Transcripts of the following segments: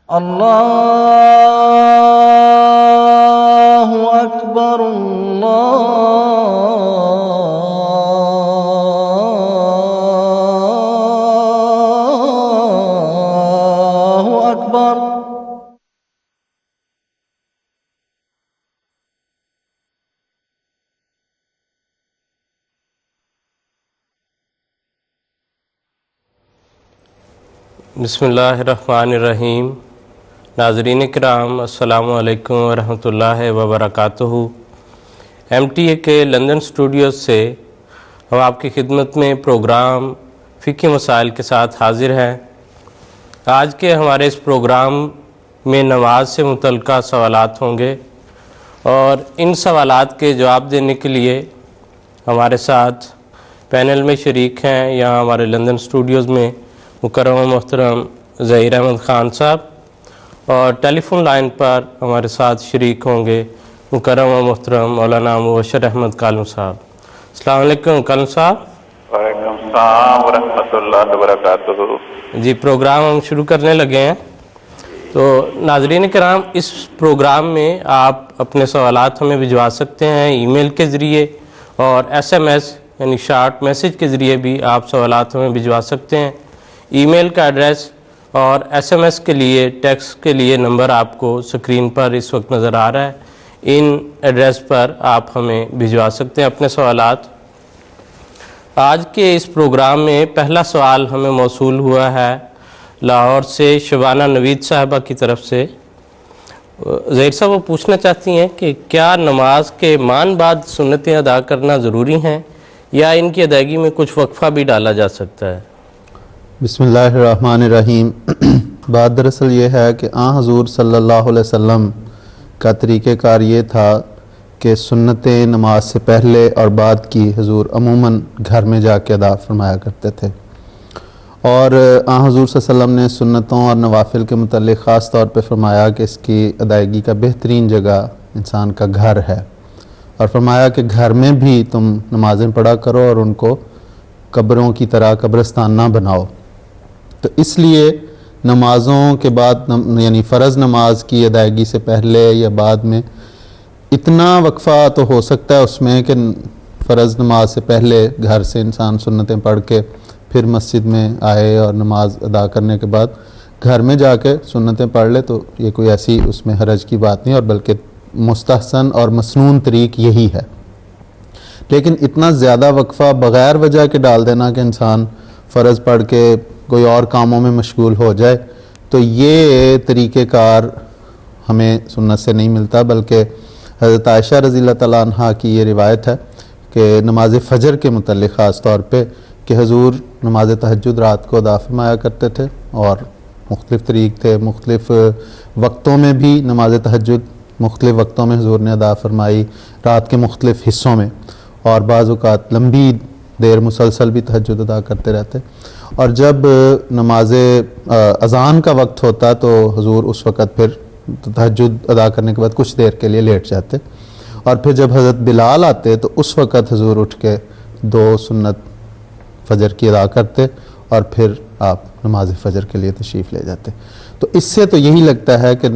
اللہ اکبر اللہ اکبر. بسم اللہ الرحمن الرحیم. ناظرین کرام السلام علیکم ورحمۃ اللہ وبرکاتہ. MTA کے لندن اسٹوڈیوز سے ہم آپ کی خدمت میں پروگرام فقہی مسائل کے ساتھ حاضر ہیں. آج کے ہمارے اس پروگرام میں نماز سے متعلقہ سوالات ہوں گے اور ان سوالات کے جواب دینے کے لیے ہمارے ساتھ پینل میں شریک ہیں یہاں ہمارے لندن اسٹوڈیوز میں مکرم و محترم ظہیر احمد خان صاحب، اور ٹیلی فون لائن پر ہمارے ساتھ شریک ہوں گے مکرم و محترم مولانا مبشر احمد کالم صاحب. السلام علیکم کالم صاحب. وعلیکم السلام ورحمۃ اللہ وبرکاتہ. جی پروگرام ہم شروع کرنے لگے ہیں. تو ناظرین کرام، اس پروگرام میں آپ اپنے سوالات ہمیں بھجوا سکتے ہیں ای میل کے ذریعے، اور SMS یعنی شارٹ میسج کے ذریعے بھی آپ سوالات ہمیں بھجوا سکتے ہیں. ای میل کا ایڈریس اور SMS کے لیے ٹیکسٹ کے لیے نمبر آپ کو سکرین پر اس وقت نظر آ رہا ہے. ان ایڈریس پر آپ ہمیں بھجوا سکتے ہیں اپنے سوالات. آج کے اس پروگرام میں پہلا سوال ہمیں موصول ہوا ہے لاہور سے شبانہ نوید صاحبہ کی طرف سے. ظہیر صاحب وہ پوچھنا چاہتی ہیں کہ کیا نماز کے مان بعد سنتیں ادا کرنا ضروری ہیں یا ان کی ادائیگی میں کچھ وقفہ بھی ڈالا جا سکتا ہے؟ بسم اللہ الرحمن الرحیم. بات دراصل یہ ہے کہ حضور صلی اللہ علیہ وسلم کا طریقہ کار یہ تھا کہ سنتیں نماز سے پہلے اور بعد کی حضور عموماً گھر میں جا کے ادا فرمایا کرتے تھے، اور حضور صلی اللہ علیہ وسلم نے سنتوں اور نوافل کے متعلق خاص طور پہ فرمایا کہ اس کی ادائیگی کا بہترین جگہ انسان کا گھر ہے، اور فرمایا کہ گھر میں بھی تم نمازیں پڑھا کرو اور ان کو قبروں کی طرح قبرستان نہ بناؤ. تو اس لیے نمازوں کے بعد یعنی فرض نماز کی ادائیگی سے پہلے یا بعد میں اتنا وقفہ تو ہو سکتا ہے اس میں کہ فرض نماز سے پہلے گھر سے انسان سنتیں پڑھ کے پھر مسجد میں آئے اور نماز ادا کرنے کے بعد گھر میں جا کے سنتیں پڑھ لے، تو یہ کوئی ایسی اس میں حرج کی بات نہیں، اور بلکہ مستحسن اور مسنون طریق یہی ہے. لیکن اتنا زیادہ وقفہ بغیر وجہ کے ڈال دینا کہ انسان فرض پڑھ کے کوئی اور کاموں میں مشغول ہو جائے، تو یہ طریقہ کار ہمیں سنت سے نہیں ملتا. بلکہ حضرت عائشہ رضی اللہ تعالیٰ عنہ کی یہ روایت ہے کہ نماز فجر کے متعلق خاص طور پہ کہ حضور نماز تہجد رات کو ادا فرمایا کرتے تھے، اور مختلف طریق تھے، مختلف وقتوں میں بھی نماز تہجد مختلف وقتوں میں حضور نے ادا فرمائی، رات کے مختلف حصوں میں، اور بعض اوقات لمبی دیر مسلسل بھی تہجد ادا کرتے رہتے. اور جب نماز اذان کا وقت ہوتا تو حضور اس وقت پھر تہجد ادا کرنے کے بعد کچھ دیر کے لیے لیٹ جاتے، اور پھر جب حضرت بلال آتے تو اس وقت حضور اٹھ کے 2 سنت فجر کی ادا کرتے، اور پھر آپ نماز فجر کے لیے تشریف لے جاتے. تو اس سے تو یہی لگتا ہے کہ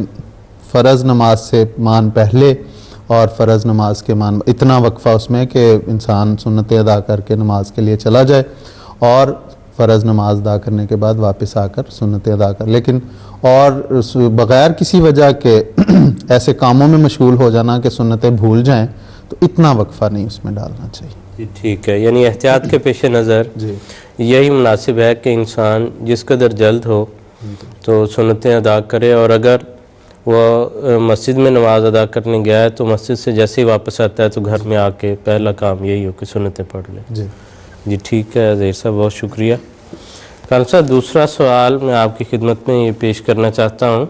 فرض نماز سے مان پہلے اور فرض نماز کے مان اتنا وقفہ اس میں کہ انسان سنتیں ادا کر کے نماز کے لیے چلا جائے، اور فرض نماز ادا کرنے کے بعد واپس آ کر سنتیں ادا کر. لیکن اور بغیر کسی وجہ کے ایسے کاموں میں مشغول ہو جانا کہ سنتیں بھول جائیں، تو اتنا وقفہ نہیں اس میں ڈالنا چاہیے. جی ٹھیک ہے، یعنی احتیاط کے پیش نظر جی یہی مناسب ہے کہ انسان جس قدر جلد ہو تو سنتیں ادا کرے، اور اگر وہ مسجد میں نماز ادا کرنے گیا ہے تو مسجد سے جیسے ہی واپس آتا ہے تو گھر میں آ کے پہلا کام یہی ہو کہ سنتیں پڑھ لیں. جی ٹھیک ہے ظہیر صاحب، بہت شکریہ. کالم صاحب دوسرا سوال میں آپ کی خدمت میں یہ پیش کرنا چاہتا ہوں.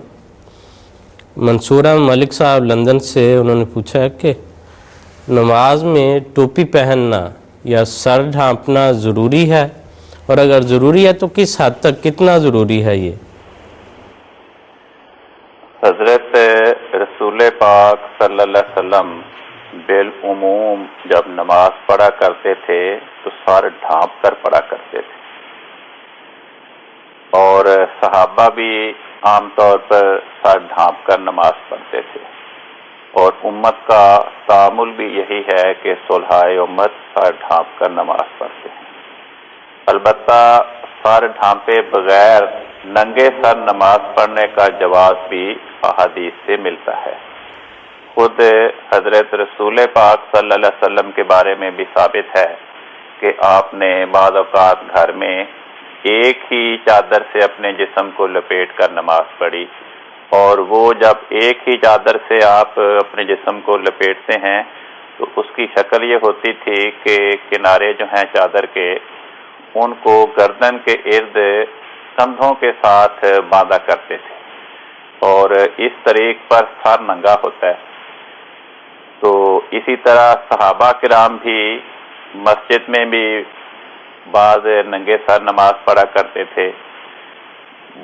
منصورہ ملک صاحب لندن سے انہوں نے پوچھا ہے کہ نماز میں ٹوپی پہننا یا سر ڈھانپنا ضروری ہے، اور اگر ضروری ہے تو کس حد تک کتنا ضروری ہے یہ؟ حضرت رسول پاک صلی اللہ علیہ وسلم بالعموم جب نماز پڑھا کرتے تھے تو سر ڈھانپ کر پڑھا کرتے تھے، اور صحابہ بھی عام طور پر سر ڈھانپ کر نماز پڑھتے تھے، اور امت کا تعامل بھی یہی ہے کہ صلحائے امت سر ڈھانپ کر نماز پڑھتے ہیں۔ البتہ سر ڈھانپے بغیر ننگے سر نماز پڑھنے کا جواز بھی احادیث سے ملتا ہے۔ خود حضرت رسول پاک صلی اللہ علیہ وسلم کے بارے میں بھی ثابت ہے کہ آپ نے بعض اوقات گھر میں ایک ہی چادر سے اپنے جسم کو لپیٹ کر نماز پڑھی، اور وہ جب ایک ہی چادر سے آپ اپنے جسم کو لپیٹتے ہیں تو اس کی شکل یہ ہوتی تھی کہ کنارے جو ہیں چادر کے، ان کو گردن کے ارد کندھوں کے ساتھ باندھا کرتے تھے، اور اس طریق پر سر ننگا ہوتا ہے۔ تو اسی طرح صحابہ کرام بھی مسجد میں بھی بعض ننگے سر نماز پڑھا کرتے تھے۔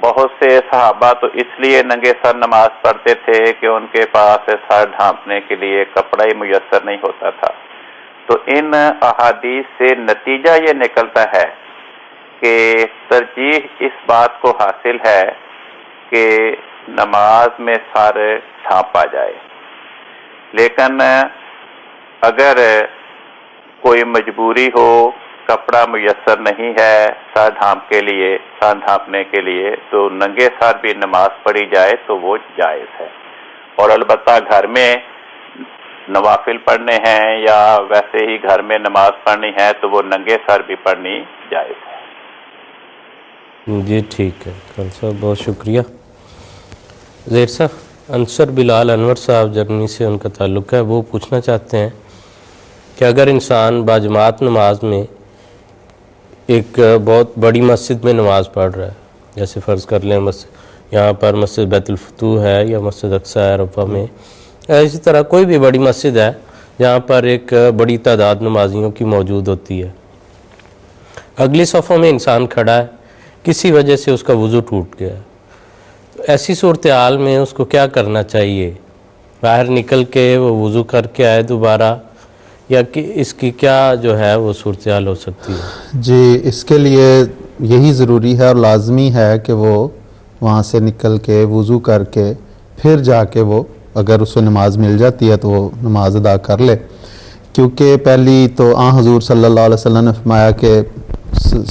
بہت سے صحابہ تو اس لیے ننگے سر نماز پڑھتے تھے کہ ان کے پاس سر ڈھانپنے کے لیے کپڑا ہی میسر نہیں ہوتا تھا۔ تو ان احادیث سے نتیجہ یہ نکلتا ہے کہ ترجیح اس بات کو حاصل ہے کہ نماز میں سر ڈھانپا جائے، لیکن اگر کوئی مجبوری ہو، کپڑا میسر نہیں ہے سر ڈھانپنے کے لیے، تو ننگے سر بھی نماز پڑھی جائے تو وہ جائز ہے۔ اور البتہ گھر میں نوافل پڑھنے ہیں یا ویسے ہی گھر میں نماز پڑھنی ہے تو وہ ننگے سر بھی پڑھنی جائز ہے۔ جی ٹھیک ہے خان صاحب، بہت شکریہ۔ زیر صاحب، انصر بلال انور صاحب جرمنی سے ان کا تعلق ہے، وہ پوچھنا چاہتے ہیں کہ اگر انسان باجماعت نماز میں ایک بہت بڑی مسجد میں نماز پڑھ رہا ہے، جیسے فرض کر لیں یہاں پر مسجد بیت الفتوح ہے یا مسجد اقصی عرفہ میں، اسی طرح کوئی بھی بڑی مسجد ہے جہاں پر ایک بڑی تعداد نمازیوں کی موجود ہوتی ہے، اگلی صفوں میں انسان کھڑا ہے، کسی وجہ سے اس کا وضو ٹوٹ گیا، تو ایسی صورتحال میں اس کو کیا کرنا چاہیے؟ باہر نکل کے وہ وضو کر کے آئے دوبارہ، یا کہ اس کی کیا جو ہے وہ صورتحال ہو سکتی ہے؟ جی، اس کے لیے یہی ضروری ہے اور لازمی ہے کہ وہ وہاں سے نکل کے وضو کر کے پھر جا کے وہ اگر اسے نماز مل جاتی ہے تو وہ نماز ادا کر لے، کیونکہ پہلی تو حضور صلی اللہ علیہ وسلم نے فرمایا کہ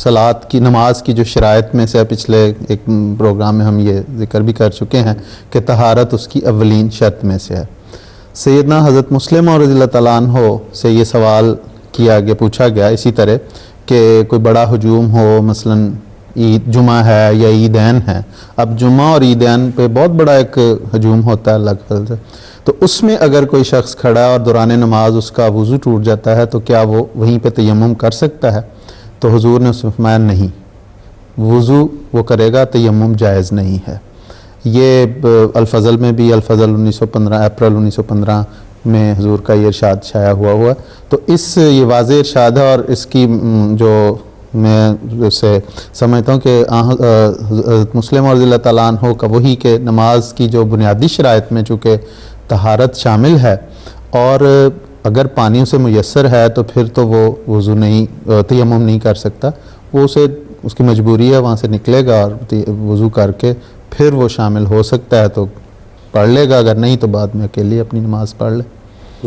صلاۃ کی نماز کی جو شرائط میں سے پچھلے ایک پروگرام میں ہم یہ ذکر بھی کر چکے ہیں کہ طہارت اس کی اولین شرط میں سے ہے۔ سیدنا حضرت مسلم رضی اللہ تعالیٰ عنہ سے یہ سوال پوچھا گیا اسی طرح کہ کوئی بڑا ہجوم ہو، مثلا عید جمعہ ہے یا عیدین ہے، اب جمعہ اور عیدین پہ بہت بڑا ایک ہجوم ہوتا ہے اللہ کے فضل سے، تو اس میں اگر کوئی شخص کھڑا ہے اور دوران نماز اس کا وضو ٹوٹ جاتا ہے تو کیا وہ وہیں پہ تیمم کر سکتا ہے؟ تو حضور نے اس میں فرمایا نہیں، وضو وہ کرے گا، تیمم جائز نہیں ہے۔ یہ الفضل میں بھی، الفضل 1915 اپریل 1915 میں حضور کا یہ ارشاد شائع ہوا، تو یہ واضح ارشاد ہے، اور اس کی جو میں اسے سمجھتا ہوں کہ حضرت مسلم رضی اللہ تعالیٰ عنہ کا وہی کہ نماز کی جو بنیادی شرائط میں چونکہ طہارت شامل ہے، اور اگر پانی اسے میسر ہے تو پھر تو وہ وضو نہیں، تیمم نہیں کر سکتا، وہ اس کی مجبوری ہے، وہاں سے نکلے گا اور وضو کر کے پھر وہ شامل ہو سکتا ہے تو پڑھ لے گا، اگر نہیں تو بعد میں اکیلی اپنی نماز پڑھ لے۔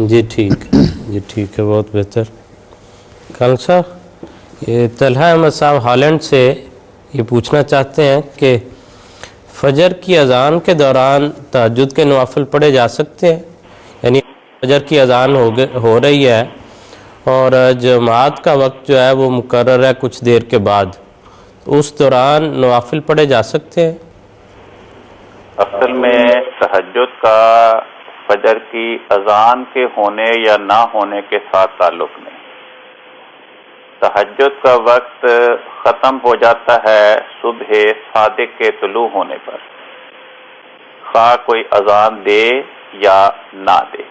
جی ٹھیک ہے، بہت بہتر۔ خان صاحب، یہ طلحہ احمد صاحب ہالینڈ سے یہ پوچھنا چاہتے ہیں کہ فجر کی اذان کے دوران تہجد کے نوافل پڑھے جا سکتے ہیں؟ یعنی فجر کی اذان ہو رہی ہے اور جماعت کا وقت جو ہے وہ مقرر ہے کچھ دیر کے بعد، اس دوران نوافل پڑھے جا سکتے ہیں؟ اصل میں تہجد کا فجر کی اذان کے ہونے یا نہ ہونے کے ساتھ تعلق نہیں۔ تہجد کا وقت ختم ہو جاتا ہے صبح صادق کے طلوع ہونے پر، خواہ کوئی اذان دے یا نہ دے۔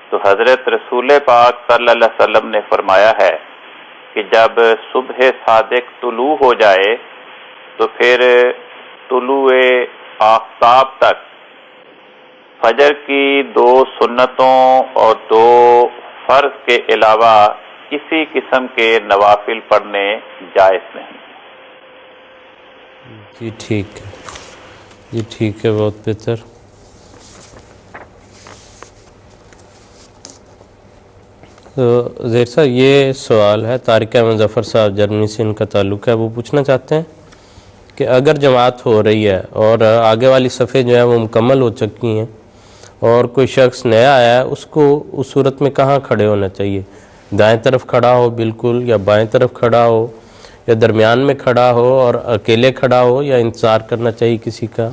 تو حضرت رسول پاک صلی اللہ علیہ وسلم نے فرمایا ہے کہ جب صبح صادق طلوع ہو جائے تو پھر طلوع آفتاب تک فجر کی 2 سنتوں اور 2 فرض کے علاوہ کسی قسم کے نوافل پڑھنے جائز نہیں۔ جی ٹھیک ہے، جی ٹھیک ہے، بہت بہتر. تو زیر صاحب یہ سوال ہے، طارق احمد ظفر صاحب جرمنی سے ان کا تعلق ہے. وہ پوچھنا چاہتے ہیں کہ اگر جماعت ہو رہی ہے اور آگے والی صفیں جو ہیں وہ مکمل ہو چکی ہیں اور کوئی شخص نیا آیا ہے، اس کو اس صورت میں کہاں کھڑے ہونا چاہیے؟ دائیں طرف کھڑا ہو بالکل، یا بائیں طرف کھڑا ہو، یا درمیان میں کھڑا ہو اور اکیلے کھڑا ہو، یا انتظار کرنا چاہیے کسی کا؟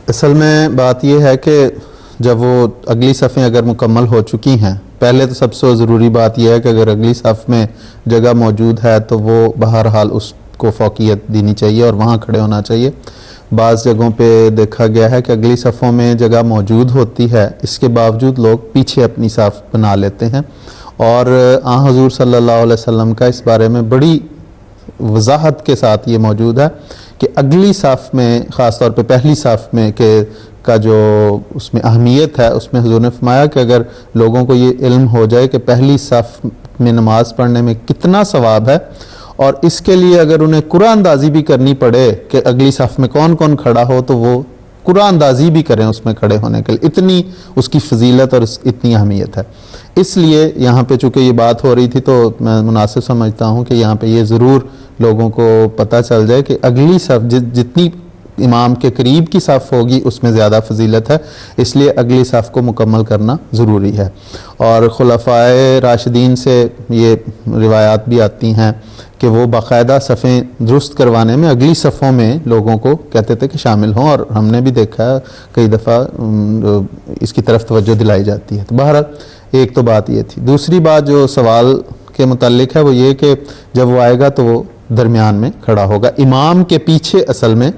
اصل میں بات یہ ہے کہ جب وہ اگلی صفیں اگر مکمل ہو چکی ہیں، پہلے تو سب سے ضروری بات یہ ہے کہ اگر اگلی صف میں جگہ موجود ہے تو وہ بہرحال اس کو فوقیت دینی چاہیے اور وہاں کھڑے ہونا چاہیے. بعض جگہوں پہ دیکھا گیا ہے کہ اگلی صفوں میں جگہ موجود ہوتی ہے، اس کے باوجود لوگ پیچھے اپنی صف بنا لیتے ہیں. اور حضور صلی اللہ علیہ وسلم کا اس بارے میں بڑی وضاحت کے ساتھ یہ موجود ہے کہ اگلی صف میں، خاص طور پہ پہلی صف میں کا جو اس میں اہمیت ہے، اس میں حضور نے فرمایا کہ اگر لوگوں کو یہ علم ہو جائے کہ پہلی صف میں نماز پڑھنے میں کتنا ثواب ہے، اور اس کے لیے اگر انہیں قرآن اندازی بھی کرنی پڑے کہ اگلی صف میں کون کون کھڑا ہو تو وہ قرآن اندازی بھی کریں اس میں کھڑے ہونے کے لیے، اتنی اس کی فضیلت اور اتنی اہمیت ہے. اس لیے یہاں پہ چونکہ یہ بات ہو رہی تھی تو میں مناسب سمجھتا ہوں کہ یہاں پہ یہ ضرور لوگوں کو پتہ چل جائے کہ اگلی صف جتنی امام کے قریب کی صف ہوگی اس میں زیادہ فضیلت ہے، اس لیے اگلی صف کو مکمل کرنا ضروری ہے. اور خلفائے راشدین سے یہ روایات بھی آتی ہیں کہ وہ باقاعدہ صفیں درست کروانے میں اگلی صفوں میں لوگوں کو کہتے تھے کہ شامل ہوں، اور ہم نے بھی دیکھا ہے کئی دفعہ اس کی طرف توجہ دلائی جاتی ہے. تو بہرحال ایک تو بات یہ تھی. دوسری بات جو سوال کے متعلق ہے وہ یہ کہ جب وہ آئے گا تو وہ درمیان میں کھڑا ہوگا، امام کے پیچھے اصل میں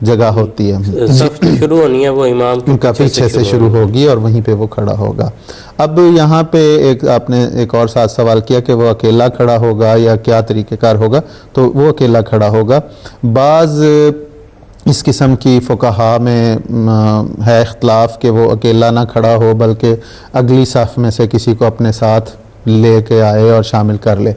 جگہ ہوتی ہے، صف شروع ہونی ہے وہ امام ان کا پیچھے سے شروع ہوگی اور وہیں پہ وہ کھڑا ہوگا. اب یہاں پہ آپ نے ایک اور ساتھ سوال کیا کہ وہ اکیلا کھڑا ہوگا یا کیا طریقہ کار ہوگا، تو وہ اکیلا کھڑا ہوگا. بعض اس قسم کی فقہا میں ہے اختلاف کہ وہ اکیلا نہ کھڑا ہو بلکہ اگلی صف میں سے کسی کو اپنے ساتھ لے کے آئے اور شامل کر لے،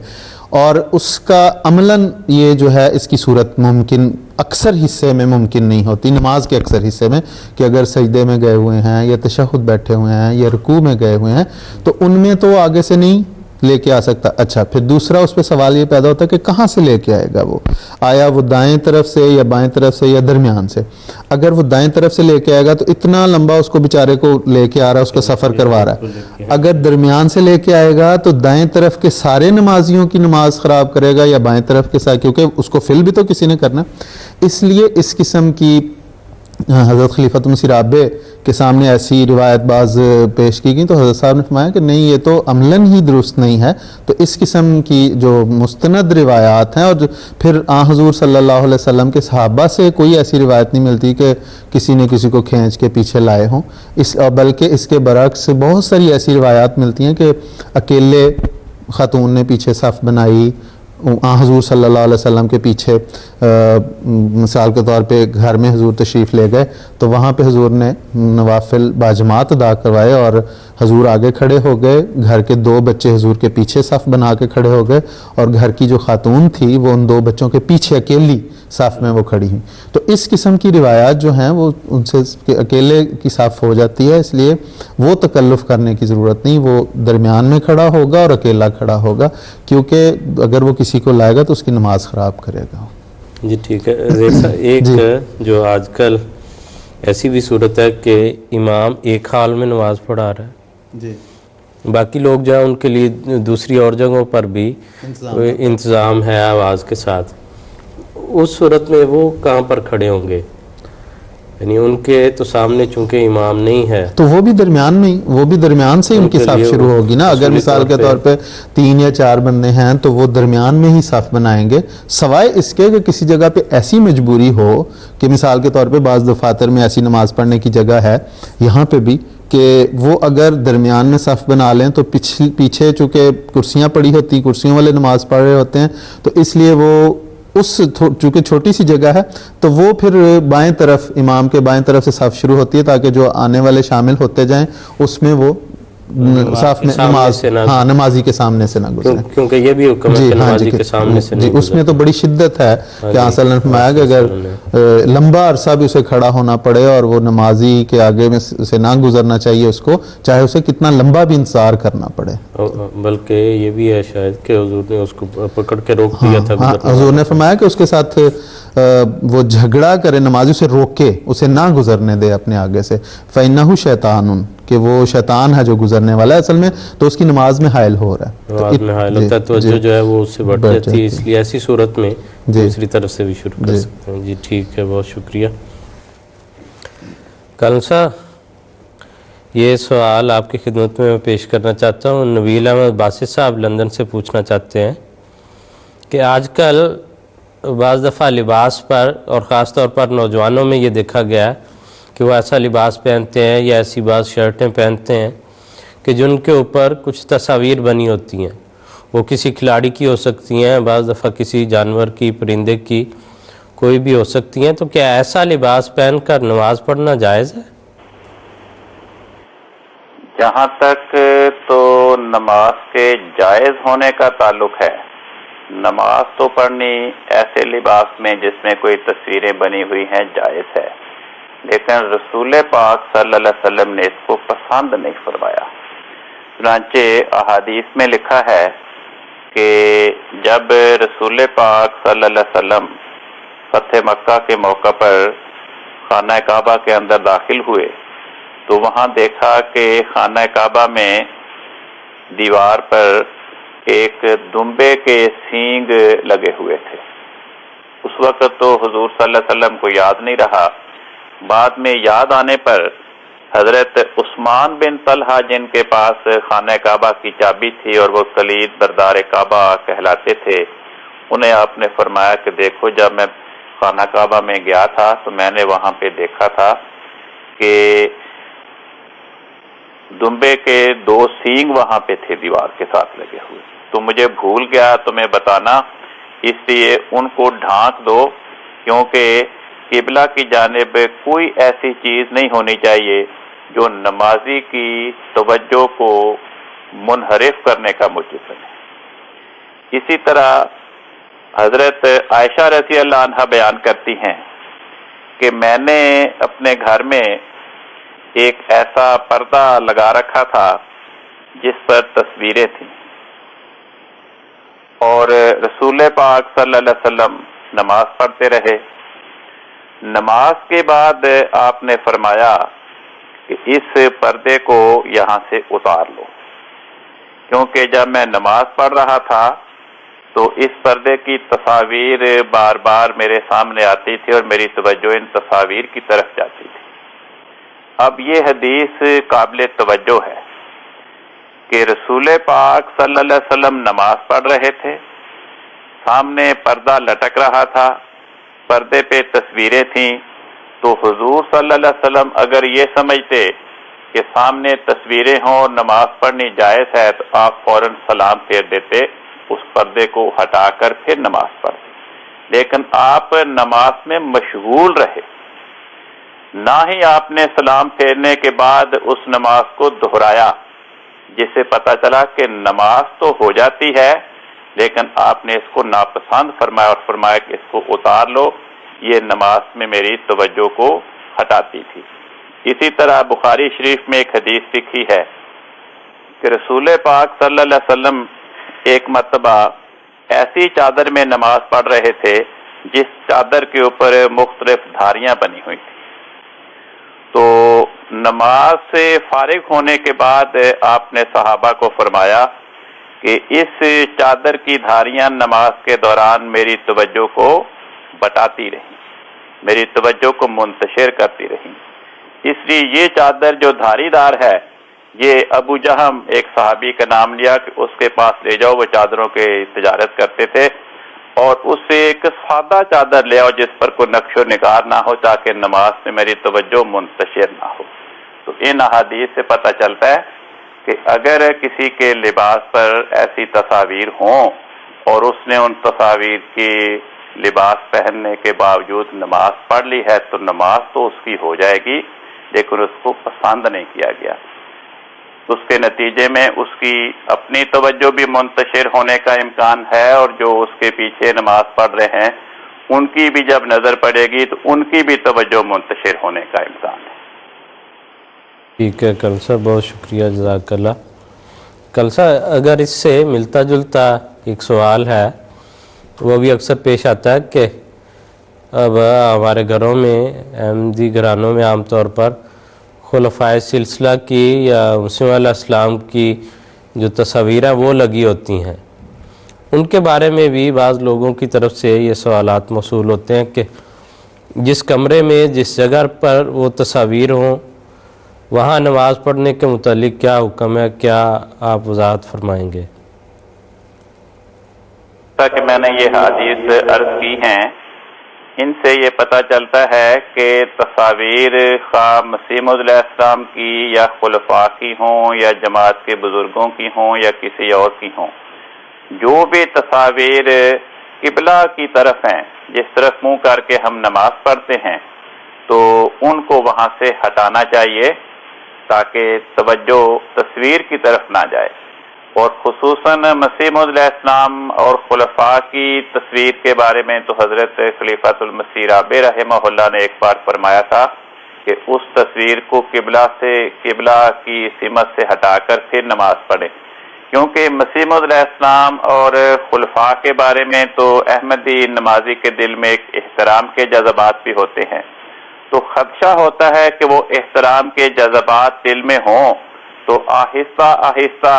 اور اس کا عملاً یہ جو ہے اس کی صورت ممکن اکثر حصے میں ممکن نہیں ہوتی، نماز کے اکثر حصے میں، کہ اگر سجدے میں گئے ہوئے ہیں یا تشہد بیٹھے ہوئے ہیں یا رکوع میں گئے ہوئے ہیں تو ان میں تو وہ آگے سے نہیں لے کے آ سکتا. اچھا، پھر دوسرا اس پہ سوال یہ پیدا ہوتا ہے کہ کہاں سے لے کے آئے گا وہ؟ آیا وہ دائیں طرف سے یا بائیں طرف سے یا درمیان سے؟ اگر وہ دائیں طرف سے لے کے آئے گا تو اتنا لمبا اس کو بیچارے کو لے کے آ رہا ہے، اس کا سفر کروا رہا ہے. اگر درمیان سے لے کے آئے گا تو دائیں طرف کے سارے نمازیوں کی نماز خراب کرے گا یا بائیں طرف کے ساتھ، کیونکہ اس کو فل بھی تو کسی نے کرنا. اس لیے اس قسم کی حضرت خلیفۃ مسیح رابع کے سامنے ایسی روایت بعض پیش کی گئی تو حضرت صاحب نے فرمایا کہ نہیں، یہ تو عملاً ہی درست نہیں ہے. تو اس قسم کی جو مستند روایات ہیں، اور پھر حضور صلی اللہ علیہ وسلم کے صحابہ سے کوئی ایسی روایت نہیں ملتی کہ کسی نے کسی کو کھینچ کے پیچھے لائے ہوں، بلکہ اس کے برعکس بہت ساری ایسی روایات ملتی ہیں کہ اکیلے خاتون نے پیچھے صف بنائی حضور صلی اللہ علیہ وسلم کے پیچھے. مثال کے طور پہ گھر میں حضور تشریف لے گئے تو وہاں پہ حضور نے نوافل باجماعت ادا کروائے اور حضور آگے کھڑے ہو گئے، گھر کے 2 بچے حضور کے پیچھے صف بنا کے کھڑے ہو گئے، اور گھر کی جو خاتون تھی وہ ان 2 بچوں کے پیچھے اکیلی صف میں وہ کھڑی ہوئی. تو اس قسم کی روایات جو ہیں وہ ان سے اکیلے کی صف ہو جاتی ہے، اس لیے وہ تکلف کرنے کی ضرورت نہیں، وہ درمیان میں کھڑا ہوگا اور اکیلا کھڑا ہوگا، کیونکہ اگر وہ کسی کو لائے گا تو اس کی نماز خراب کرے گا. جی ٹھیک ہے. ایک جو آج کل ایسی بھی صورت ہے کہ امام ایک حال میں نماز پڑھا رہا ہے، جی باقی لوگ جو ہیں ان کے لیے دوسری اور جگہوں پر بھی انتظام ہے آواز کے ساتھ. اس صورت میں وہ کہاں پر کھڑے ہوں گے؟ یعنی ان کے تو سامنے چونکہ امام نہیں ہے تو وہ بھی درمیان میں ہی، وہ بھی درمیان سے ان کی صف شروع ہوگی نا. اگر مثال کے طور پہ 3 یا 4 بندے ہیں تو وہ درمیان میں ہی صف بنائیں گے، سوائے اس کے کہ کسی جگہ پہ ایسی مجبوری ہو کہ مثال کے طور پہ بعض دفاتر میں ایسی نماز پڑھنے کی جگہ ہے یہاں پہ بھی کہ وہ اگر درمیان میں صف بنا لیں تو پیچھے چونکہ کرسیاں پڑی ہوتی، کرسیوں والے نماز پڑھ رہے ہوتے ہیں، تو اس لیے وہ چونکہ چھوٹی سی جگہ ہے تو وہ پھر بائیں طرف، امام کے بائیں طرف سے صف شروع ہوتی ہے تاکہ جو آنے والے شامل ہوتے جائیں اس میں وہ صاف میں سامنے نماز سے نہ ہاں نمازی کے سامنے سے نہ گزرے. کیونکہ یہ بھی حکم ہے کہ نمازی کے سامنے سے جی نہیں اس میں تو بڑی شدت ہے کہ آپ صلی اللہ علیہ وسلم نے فرمایا کہ اگر لمبا عرصہ بھی اسے کھڑا ہونا پڑے اور وہ نمازی کے آگے میں سے نہ گزرنا چاہیے اس کو، چاہے اسے کتنا لمبا بھی انتظار کرنا پڑے. بلکہ یہ بھی ہے شاید کہ حضور نے اس کو پکڑ کے روک دیا تھا. حضور نے فرمایا کہ اس کے ساتھ وہ جھگڑا کرے، نمازی اسے روکے، اسے نہ گزرنے دے اپنے آگے سے. فَإِنَّهُ شیطان، کہ وہ شیطان ہے جو گزرنے والا ہے اصل میں، تو اس کی نماز میں حائل ہو رہا ہے. نماز میں حائل ہوتا ہے، توجہ جو ہے وہ اس سے بڑھ جاتی ہے. اس لیے ایسی صورت میں دوسری طرف سے بھی شروع کر سکتے ہیں. جی ٹھیک ہے، بہت شکریہ. کلسا یہ سوال آپ کی خدمت میں پیش کرنا چاہتا ہوں. نویل احمد باسط صاحب لندن سے پوچھنا چاہتے ہیں کہ آج کل بعض دفعہ لباس پر اور خاص طور پر نوجوانوں میں یہ دیکھا گیا کہ وہ ایسا لباس پہنتے ہیں یا ایسی بعض شرٹیں پہنتے ہیں کہ جن کے اوپر کچھ تصاویر بنی ہوتی ہیں. وہ کسی کھلاڑی کی ہو سکتی ہیں، بعض دفعہ کسی جانور کی، پرندے کی، کوئی بھی ہو سکتی ہیں. تو کیا ایسا لباس پہن کر نماز پڑھنا جائز ہے؟ جہاں تک تو نماز کے جائز ہونے کا تعلق ہے، نماز تو پڑھنی ایسے لباس میں جس میں کوئی تصویریں بنی ہوئی ہیں جائز ہے، لیکن رسول پاک صلی اللہ علیہ وسلم نے اس کو پسند نہیں فرمایا. چنانچہ احادیث میں لکھا ہے کہ جب رسول پاک صلی اللہ علیہ وسلم فتح مکہ کے موقع پر خانہ کعبہ کے اندر داخل ہوئے تو وہاں دیکھا کہ خانہ کعبہ میں دیوار پر ایک دمبے کے سینگ لگے ہوئے تھے. اس وقت تو حضور صلی اللہ علیہ وسلم کو یاد نہیں رہا. بعد میں یاد آنے پر حضرت عثمان بن طلحہ جن کے پاس خانہ کعبہ کی چابی تھی اور وہ کلید بردار کعبہ کہلاتے تھے، انہیں آپ نے فرمایا کہ دیکھو جب میں خانہ کعبہ میں گیا تھا تو میں نے وہاں پہ دیکھا تھا کہ دمبے کے 2 سینگ وہاں پہ تھے دیوار کے ساتھ لگے ہوئے، تو مجھے بھول گیا تمہیں بتانا، اس لیے ان کو ڈھانک دو، کیونکہ قبلہ کی جانب کوئی ایسی چیز نہیں ہونی چاہیے جو نمازی کی توجہ کو منحرف کرنے کا موجب ہے. اسی طرح حضرت عائشہ رضی اللہ عنہا بیان کرتی ہیں کہ میں نے اپنے گھر میں ایک ایسا پردہ لگا رکھا تھا جس پر تصویریں تھیں، اور رسول پاک صلی اللہ علیہ وسلم نماز پڑھتے رہے. نماز کے بعد آپ نے فرمایا کہ اس پردے کو یہاں سے اتار لو، کیونکہ جب میں نماز پڑھ رہا تھا تو اس پردے کی تصاویر بار بار میرے سامنے آتی تھی اور میری توجہ ان تصاویر کی طرف جاتی تھی. اب یہ حدیث قابل توجہ ہے کہ رسول پاک صلی اللہ علیہ وسلم نماز پڑھ رہے تھے، سامنے پردہ لٹک رہا تھا، پردے پہ تصویریں تھیں، تو حضور صلی اللہ علیہ وسلم اگر یہ سمجھتے کہ سامنے تصویریں ہوں اور نماز پڑھنی جائز ہے تو آپ فوراً سلام پھیر دیتے، اس پردے کو ہٹا کر پھر نماز پڑھتے. لیکن آپ نماز میں مشغول رہے، نہ ہی آپ نے سلام پھیرنے کے بعد اس نماز کو دہرایا، جس سے پتہ چلا کہ نماز تو ہو جاتی ہے لیکن آپ نے اس کو ناپسند فرمایا اور فرمایا کہ اس کو اتار لو، یہ نماز میں میری توجہ کو ہٹاتی تھی. اسی طرح بخاری شریف میں ایک حدیث لکھی ہے کہ رسول پاک صلی اللہ علیہ وسلم ایک مرتبہ ایسی چادر میں نماز پڑھ رہے تھے جس چادر کے اوپر مختلف دھاریاں بنی ہوئی تھیں. تو نماز سے فارغ ہونے کے بعد آپ نے صحابہ کو فرمایا کہ اس چادر کی دھاریاں نماز کے دوران میری توجہ کو بٹاتی رہیں، میری توجہ کو منتشر کرتی رہیں. اس لیے یہ چادر جو دھاری دار ہے، یہ ابو جہم ایک صحابی کا نام لیا کہ اس کے پاس لے جاؤ، وہ چادروں کے تجارت کرتے تھے، اور اس سے ایک سادہ چادر لے آؤ جس پر کوئی نقش و نگار نہ ہو تاکہ نماز میں میری توجہ منتشر نہ ہو. تو ان احادیث سے پتہ چلتا ہے کہ اگر کسی کے لباس پر ایسی تصاویر ہوں اور اس نے ان تصاویر کی لباس پہننے کے باوجود نماز پڑھ لی ہے تو نماز تو اس کی ہو جائے گی، لیکن اس کو پسند نہیں کیا گیا. اس کے نتیجے میں اس کی اپنی توجہ بھی منتشر ہونے کا امکان ہے، اور جو اس کے پیچھے نماز پڑھ رہے ہیں ان کی بھی جب نظر پڑے گی تو ان کی بھی توجہ منتشر ہونے کا امکان ہے۔ ٹھیک ہے کلسا، بہت شکریہ، جزاک اللہ۔ کلسا، اگر اس سے ملتا جلتا ایک سوال ہے، وہ بھی اکثر پیش آتا ہے کہ اب ہمارے گھروں میں، احمدی گھرانوں میں عام طور پر خلفائے سلسلہ کی یا مسلم علیہ السلام کی جو تصاویر ہیں وہ لگی ہوتی ہیں، ان کے بارے میں بھی بعض لوگوں کی طرف سے یہ سوالات موصول ہوتے ہیں کہ جس کمرے میں جس جگہ پر وہ تصاویر ہوں وہاں نماز پڑھنے کے متعلق کیا حکم ہے؟ کیا آپ وضاحت فرمائیں گے؟ جیسا کہ میں نے یہ حدیث عرض کی ہیں، ان سے یہ پتہ چلتا ہے کہ تصاویر خواہ مسیح موعود علیہ السلام کی یا خلفاء کی ہوں یا جماعت کے بزرگوں کی ہوں یا کسی اور کی ہوں، جو بھی تصاویر قبلہ کی طرف ہیں، جس طرف منہ کر کے ہم نماز پڑھتے ہیں، تو ان کو وہاں سے ہٹانا چاہیے تاکہ توجہ تصویر کی طرف نہ جائے۔ اور خصوصاً مسیح موعود علیہ السلام اور خلفاء کی تصویر کے بارے میں تو حضرت خلیفۃ المسیح رابع رحمہ اللہ نے ایک بار فرمایا تھا کہ اس تصویر کو قبلہ کی سمت سے ہٹا کر پھر نماز پڑھیں، کیونکہ مسیح موعود علیہ السلام اور خلفاء کے بارے میں تو احمدی نمازی کے دل میں ایک احترام کے جذبات بھی ہوتے ہیں، تو خدشہ ہوتا ہے کہ وہ احترام کے جذبات دل میں ہوں تو آہستہ آہستہ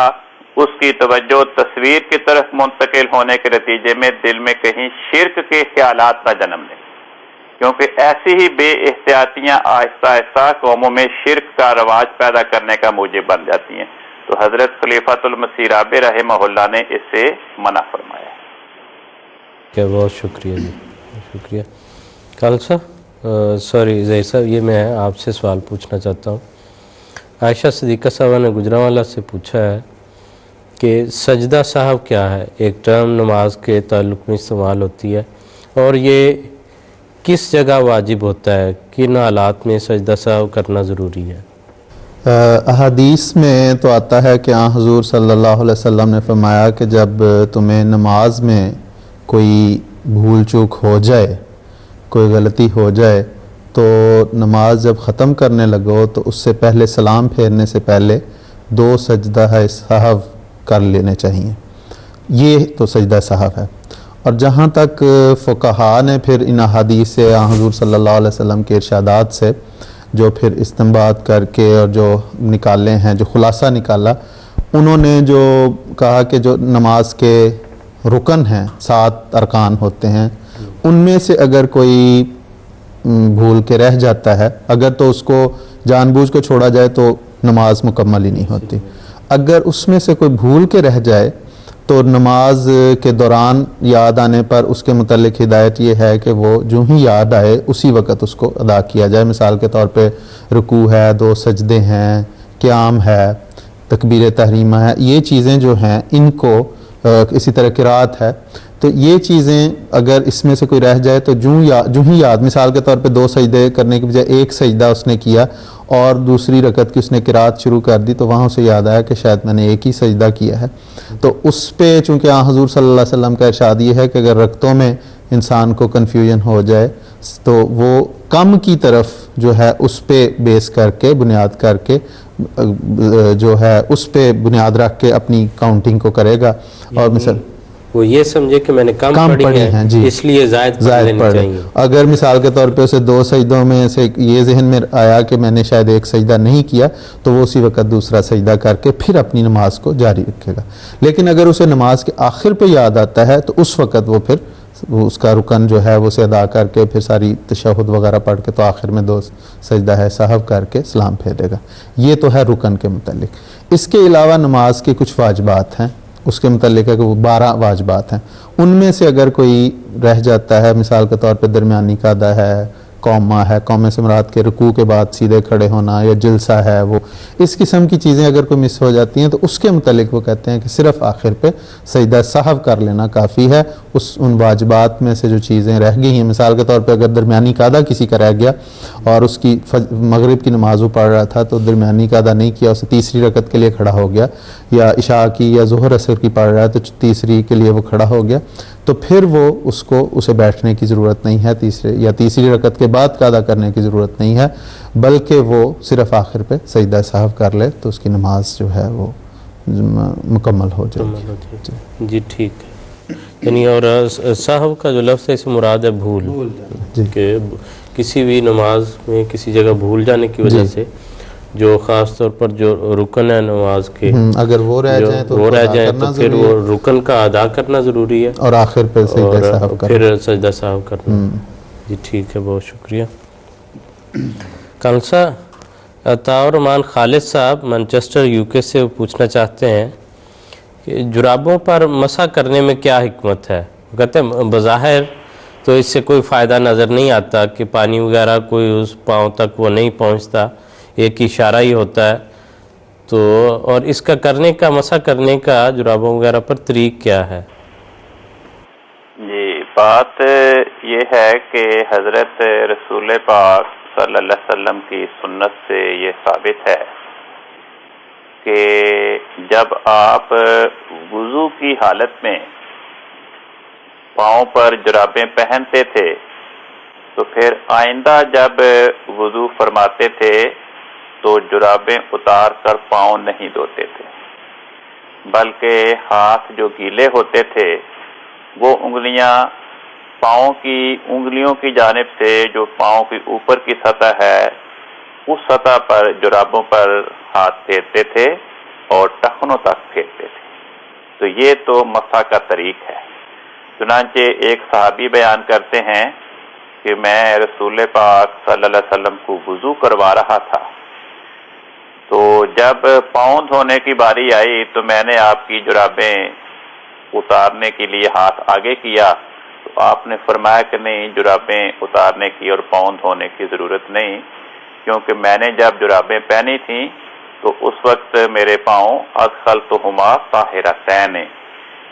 اس کی توجہ تصویر کی طرف منتقل ہونے کے نتیجے میں دل میں کہیں شرک کے خیالات نہ جنم لیں، کیونکہ ایسی ہی بے احتیاطیاں آہستہ آہستہ قوموں میں شرک کا رواج پیدا کرنے کا موجب بن جاتی ہیں، تو حضرت خلیفۃ المسیح رابع رحمہ اللہ نے اس سے منع فرمایا۔ کیا بہت شکریہ جی، شکریہ۔ کلسا سوری ظہیر صاحب، یہ میں آپ سے سوال پوچھنا چاہتا ہوں۔ عائشہ صدیقہ صاحبہ نے گجرانوالہ سے پوچھا ہے کہ سجدہ صاحب کیا ہے؟ ایک ٹرم نماز کے تعلق میں استعمال ہوتی ہے، اور یہ کس جگہ واجب ہوتا ہے؟ کن حالات میں سجدہ صاحب کرنا ضروری ہے؟ احادیث میں تو آتا ہے کہ حضور صلی اللہ علیہ وسلم نے فرمایا کہ جب تمہیں نماز میں کوئی بھول چوک ہو جائے، کوئی غلطی ہو جائے، تو نماز جب ختم کرنے لگو تو اس سے پہلے سلام پھیرنے سے پہلے 2 سجدہ سہو کر لینے چاہیے۔ یہ تو سجدہ سہو ہے۔ اور جہاں تک فقہاء نے پھر ان احادیث سے حضور صلی اللہ علیہ وسلم کے ارشادات سے جو پھر استنباط کر کے اور جو نکالے ہیں، جو خلاصہ نکالا، انہوں نے جو کہا کہ جو نماز کے رکن ہیں، 7 ارکان ہوتے ہیں، ان میں سے اگر کوئی بھول کے رہ جاتا ہے، اگر تو اس کو جان بوجھ کے چھوڑا جائے تو نماز مکمل ہی نہیں ہوتی۔ اگر اس میں سے کوئی بھول کے رہ جائے تو نماز کے دوران یاد آنے پر اس کے متعلق ہدایت یہ ہے کہ وہ جو ہی یاد آئے اسی وقت اس کو ادا کیا جائے۔ مثال کے طور پہ رکوع ہے، 2 سجدے ہیں، قیام ہے، تکبیر تحریمہ ہے، یہ چیزیں جو ہیں ان کو اسی طرح قرات ہے، تو یہ چیزیں اگر اس میں سے کوئی رہ جائے تو جو ہی یاد، مثال کے طور پہ 2 سجدے کرنے کے بجائے 1 سجدہ اس نے کیا اور دوسری رکعت کی اس نے قرات شروع کر دی، تو وہاں اسے یاد آیا کہ شاید میں نے 1 ہی سجدہ کیا ہے، تو اس پہ چونکہ حضور صلی اللہ علیہ وسلم کا ارشاد یہ ہے کہ اگر رکعتوں میں انسان کو کنفیوژن ہو جائے تو وہ کم کی طرف جو ہے اس پہ بیس کر کے، بنیاد کر کے جو ہے اس پہ بنیاد رکھ کے اپنی کاؤنٹنگ کو کرے گا، اور مثال وہ یہ سمجھے کہ میں نے کم پڑھی ہیں جی، اس لیے زائد پڑھ لینی چاہیے۔ اگر مثال کے طور پہ اسے 2 سجدوں میں سے یہ ذہن میں آیا کہ میں نے شاید 1 سجدہ نہیں کیا، تو وہ اسی وقت دوسرا سجدہ کر کے پھر اپنی نماز کو جاری رکھے گا۔ لیکن اگر اسے نماز کے آخر پہ یاد آتا ہے تو اس وقت وہ پھر اس کا رکن جو ہے وہ اسے ادا کر کے پھر ساری تشہد وغیرہ پڑھ کے تو آخر میں 2 سجدہ سہو کر کے سلام پھیرے گا۔ یہ تو ہے رکن کے متعلق۔ اس کے علاوہ نماز کے کچھ واجبات ہیں، اس کے متعلق ہے کہ وہ 12 واجبات ہیں، ان میں سے اگر کوئی رہ جاتا ہے، مثال کے طور پہ درمیانی قعدہ ہے، قوما ہے، قومے سے مراد کے رکوع کے بعد سیدھے کھڑے ہونا، یا جلسہ ہے، وہ اس قسم کی چیزیں اگر کوئی مس ہو جاتی ہیں تو اس کے متعلق وہ کہتے ہیں کہ صرف آخر پہ سجدہ سہو کر لینا کافی ہے. ان واجبات میں سے جو چیزیں رہ گئی ہیں، مثال کے طور پہ اگر درمیانی قعدہ کسی کا رہ گیا اور اس کی مغرب کی نماز وہ پڑھ رہا تھا تو درمیانی قعدہ نہیں کیا، اسے تیسری رکعت کے لیے کھڑا ہو گیا، یا عشاء کی یا ظہر عصر کی پڑھ رہا ہے تو تیسری کے لیے وہ کھڑا ہو گیا، تو پھر وہ اسے بیٹھنے کی ضرورت نہیں ہے تیسری رکعت کے بعد قعدہ کرنے کی ضرورت نہیں ہے، بلکہ وہ صرف آخر پہ سجدہ سہو کر لے تو اس کی نماز جو ہے وہ مکمل ہو جائے گی. جی ٹھیک ہے. یعنی اور سہو کا جو لفظ ہے اس سے مراد ہے بھول، کہ کسی بھی نماز میں کسی جگہ بھول جانے کی وجہ سے جو خاص طور پر جو رکن ہے نماز کے اگر وہ رہ جائیں تو پھر وہ رکن کا ادا کرنا ضروری ہے، اور آخر پہ پھر سجدہ سہو کرنا. جی ٹھیک ہے، بہت شکریہ. کانسا عطاء الرحمان خالد صاحب مانچسٹر UK سے پوچھنا چاہتے ہیں کہ جرابوں پر مسح کرنے میں کیا حکمت ہے؟ وہ کہتے ہیں بظاہر تو اس سے کوئی فائدہ نظر نہیں آتا کہ پانی وغیرہ کوئی اس پاؤں تک وہ نہیں پہنچتا، ایک اشارہ ہی ہوتا ہے، تو اور اس کا کرنے کا مسح کرنے کا جرابوں وغیرہ پر طریق کیا ہے؟ جی بات یہ ہے کہ حضرت رسول پاک صلی اللہ علیہ وسلم کی سنت سے یہ ثابت ہے کہ جب آپ وضو کی حالت میں پاؤں پر جرابیں پہنتے تھے تو پھر آئندہ جب وضو فرماتے تھے تو جرابیں اتار کر پاؤں نہیں دھوتے تھے، بلکہ ہاتھ جو گیلے ہوتے تھے وہ انگلیاں پاؤں کی انگلیوں کی جانب سے جو پاؤں کی اوپر کی سطح ہے اس سطح پر جرابوں پر ہاتھ پھیرتے تھے اور ٹخنوں تک پھیرتے تھے. تو یہ تو مسح کا طریق ہے. چنانچہ ایک صحابی بیان کرتے ہیں کہ میں رسول پاک صلی اللہ علیہ وسلم کو وضو کروا رہا تھا، تو جب پاؤں دھونے کی باری آئی تو میں نے آپ کی جرابیں اتارنے کے لیے ہاتھ آگے کیا تو آپ نے فرمایا کہ نہیں، جرابیں اتارنے کی اور پاؤں دھونے کی ضرورت نہیں، کیونکہ میں نے جب جرابیں پہنی تھیں تو اس وقت میرے پاؤں ادخلتہما طاہرتین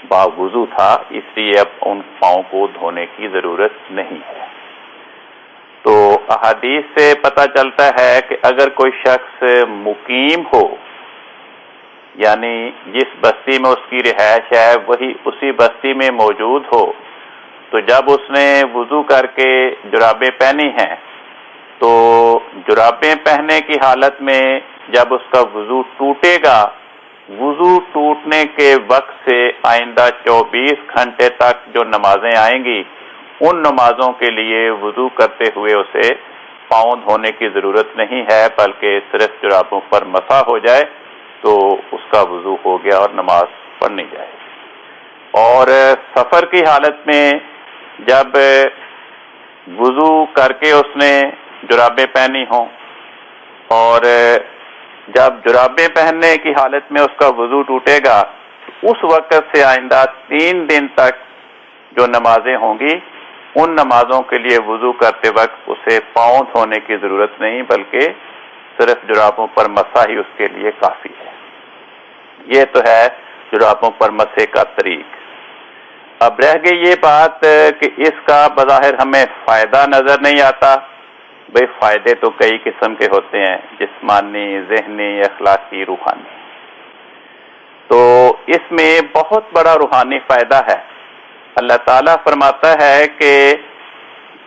باوضو تھا، اس لیے اب ان پاؤں کو دھونے کی ضرورت نہیں ہے. تو احادیث سے پتہ چلتا ہے کہ اگر کوئی شخص مقیم ہو، یعنی جس بستی میں اس کی رہائش ہے وہی اسی بستی میں موجود ہو، تو جب اس نے وضو کر کے جرابیں پہنی ہیں تو جرابیں پہننے کی حالت میں جب اس کا وضو ٹوٹے گا، وضو ٹوٹنے کے وقت سے آئندہ 24 گھنٹے تک جو نمازیں آئیں گی ان نمازوں کے لیے وضو کرتے ہوئے اسے پاؤں دھونے کی ضرورت نہیں ہے، بلکہ صرف جرابوں پر مسح ہو جائے تو اس کا وضو ہو گیا اور نماز پڑھنی جائے. اور سفر کی حالت میں جب وضو کر کے اس نے جرابیں پہنی ہوں اور جب جرابیں پہننے کی حالت میں اس کا وضو ٹوٹے گا اس وقت سے آئندہ 3 دن تک جو نمازیں ہوں گی ان نمازوں کے لیے وضو کرتے وقت اسے پاؤں دھونے کی ضرورت نہیں، بلکہ صرف جرابوں پر مسح ہی اس کے لیے کافی ہے. یہ تو ہے جرابوں پر مسح کا طریق. اب رہ گئی یہ بات کہ اس کا بظاہر ہمیں فائدہ نظر نہیں آتا. بھئی فائدے تو کئی قسم کے ہوتے ہیں، جسمانی، ذہنی، اخلاقی، روحانی. تو اس میں بہت بڑا روحانی فائدہ ہے. اللہ تعالیٰ فرماتا ہے کہ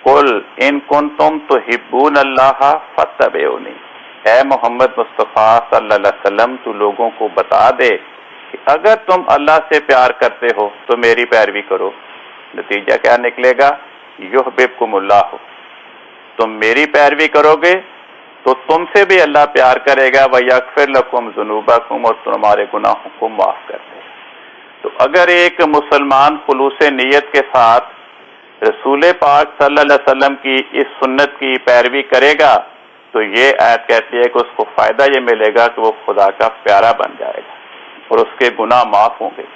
قل ان کنتم تحبون اللہ فاتبعونی، اے محمد مصطفیٰ صلی اللہ علیہ وسلم تو لوگوں کو بتا دے کہ اگر تم اللہ سے پیار کرتے ہو تو میری پیروی کرو. نتیجہ کیا نکلے گا؟ یحببکم اللہ. تم میری پیروی کرو گے تو تم سے بھی اللہ پیار کرے گا، وَيَغْفِرْ لَكُمْ ذُنُوبَكُمْ، اور تمہارے گناہوں کو معاف کر دے گا. تو اگر ایک مسلمان خلوص نیت کے ساتھ رسول پاک صلی اللہ علیہ وسلم کی اس سنت کی پیروی کرے گا تو یہ آیت کہتی ہے کہ اس کو فائدہ یہ ملے گا کہ وہ خدا کا پیارا بن جائے گا اور اس کے گناہ معاف ہوں گے.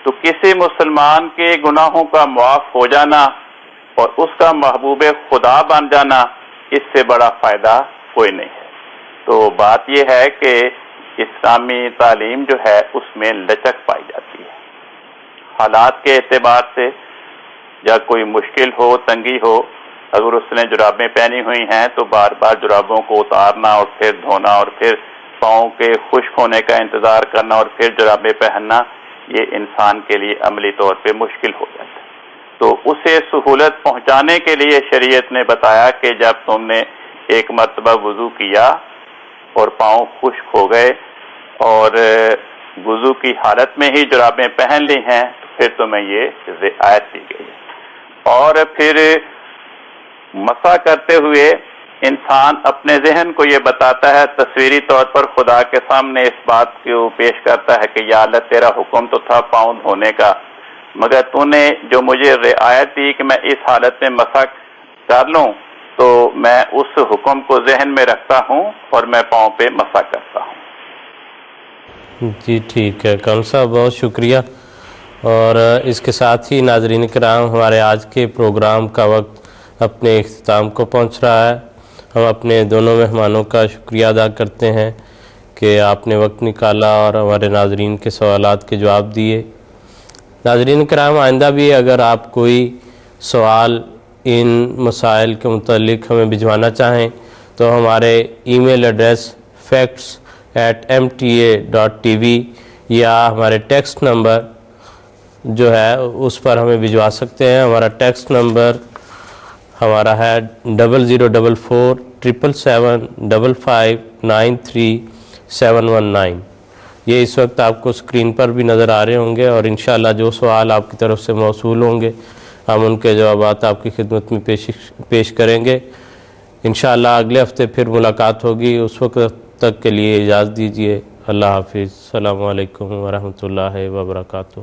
تو کسی مسلمان کے گناہوں کا معاف ہو جانا اور اس کا محبوب خدا بن جانا اس سے بڑا فائدہ کوئی نہیں ہے۔ تو بات یہ ہے کہ اسلامی تعلیم جو ہے اس میں لچک پائی جاتی ہے، حالات کے اعتبار سے، یا کوئی مشکل ہو، تنگی ہو، اگر اس نے جرابیں پہنی ہوئی ہیں تو بار بار جرابوں کو اتارنا اور پھر دھونا اور پھر پاؤں کے خشک ہونے کا انتظار کرنا اور پھر جرابیں پہننا، یہ انسان کے لیے عملی طور پہ مشکل ہو جاتا ہے۔ تو اسے سہولت پہنچانے کے لیے شریعت نے بتایا کہ جب تم نے ایک مرتبہ وضو کیا اور پاؤں خشک ہو گئے اور وضو کی حالت میں ہی جرابیں پہن لی ہیں تو پھر تمہیں یہ رعایت دی گئی ہے۔ اور پھر مسح کرتے ہوئے انسان اپنے ذہن کو یہ بتاتا ہے، تصویری طور پر خدا کے سامنے اس بات کو پیش کرتا ہے کہ یا اللہ تیرا حکم تو تھا پاؤں دھونے کا، مگر تو نے جو مجھے رعایت دی کہ میں اس حالت میں مسح کر لوں، تو میں اس حکم کو ذہن میں رکھتا ہوں اور میں پاؤں پہ مسح کرتا ہوں۔ جی ٹھیک ہے کون صاحب، بہت شکریہ۔ اور اس کے ساتھ ہی ناظرین کرام، ہمارے آج کے پروگرام کا وقت اپنے اختتام کو پہنچ رہا ہے۔ ہم اپنے دونوں مہمانوں کا شکریہ ادا کرتے ہیں کہ آپ نے وقت نکالا اور ہمارے ناظرین کے سوالات کے جواب دیے۔ ناظرین کرام، آئندہ بھی اگر آپ کوئی سوال ان مسائل کے متعلق ہمیں بھجوانا چاہیں تو ہمارے ای میل ایڈریس facts@mta.tv یا ہمارے ٹیکسٹ نمبر جو ہے اس پر ہمیں بھجوا سکتے ہیں۔ ہمارا ٹیکسٹ نمبر ہمارا ہے 0044775593 یہ اس وقت آپ کو اسکرین پر بھی نظر آ رہے ہوں گے، اور انشاءاللہ جو سوال آپ کی طرف سے موصول ہوں گے ہم ان کے جوابات آپ کی خدمت میں پیش کریں گے۔ انشاءاللہ اگلے ہفتے پھر ملاقات ہوگی، اس وقت تک کے لیے اجازت دیجیے۔ اللہ حافظ۔ السلام علیکم ورحمۃ اللہ وبرکاتہ۔